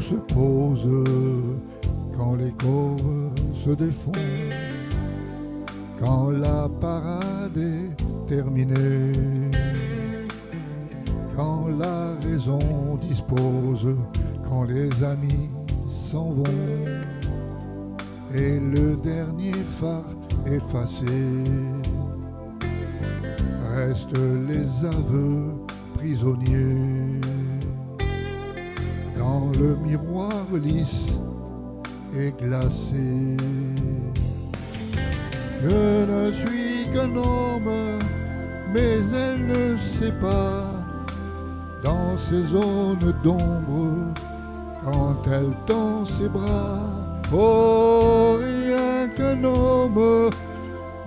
se pose, quand les corps se défont, quand la parade est terminée, quand la raison dispose, quand les amis s'en vont, et le dernier phare effacé, restent les aveux prisonniers dans le miroir lisse et glacé. Je ne suis qu'un homme, mais elle ne sait pas, dans ces zones d'ombre, quand elle tend ses bras. Oh, rien qu'un homme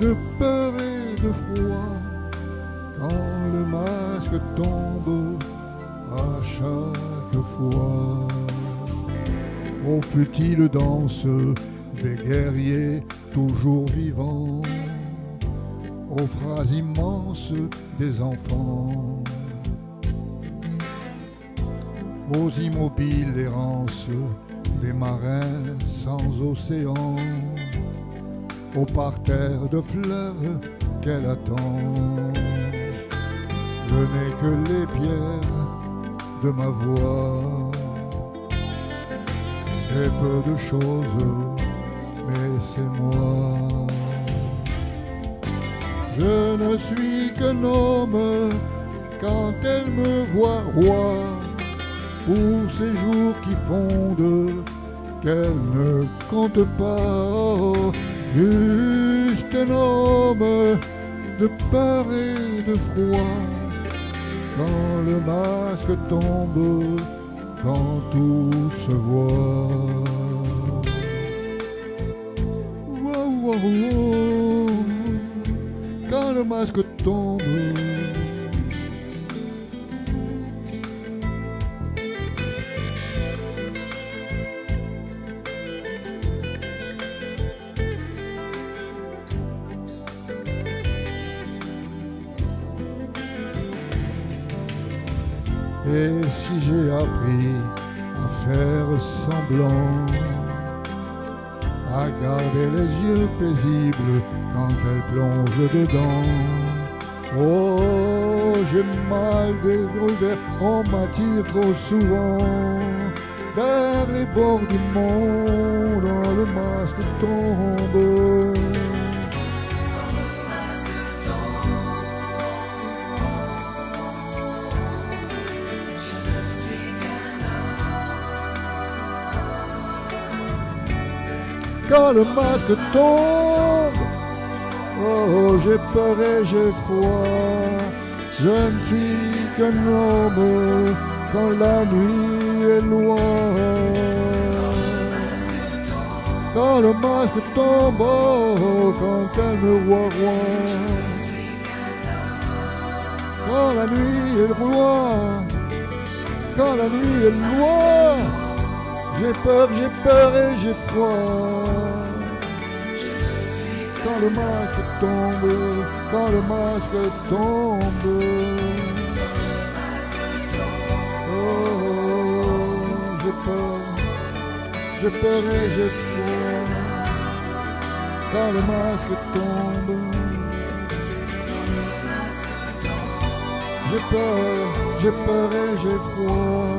de peur et de froid, quand le masque tombe à chaque fois. Aux futiles danses des guerriers toujours vivants, aux phrases immenses des enfants, aux immobiles errances des marins sans océan, au parterre de fleurs qu'elle attend. Je n'ai que les pierres de ma voix, c'est peu de choses, mais c'est moi. Je ne suis qu'un homme quand elle me voit roi, pour ces jours qui fondent, qu'elle ne compte pas. Juste un homme de peur et de froid, quand le masque tombe, quand tout se voit. Wow, wow, wow. Quand le masque tombe. Et si j'ai appris à faire semblant, à garder les yeux paisibles quand elle plonge dedans, oh, j'ai mal des revers, on m'attire trop souvent vers les bords du monde, quand le masque tombe. Quand le masque tombe, oh, j'ai peur et j'ai froid. Je ne suis qu'un homme quand la nuit est loin. Quand le masque tombe, oh, quand elle me voit roi. Quand la nuit est loin, quand la nuit est loin. J'ai peur et j'ai froid. Quand le masque tombe, quand le masque tombe. Oh, j'ai peur et j'ai froid. Quand le masque tombe. J'ai peur et j'ai froid.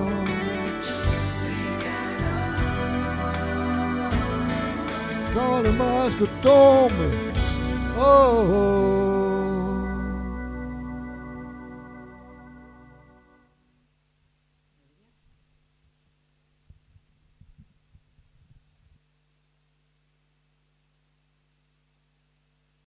Quand le masque tombe, oh, oh.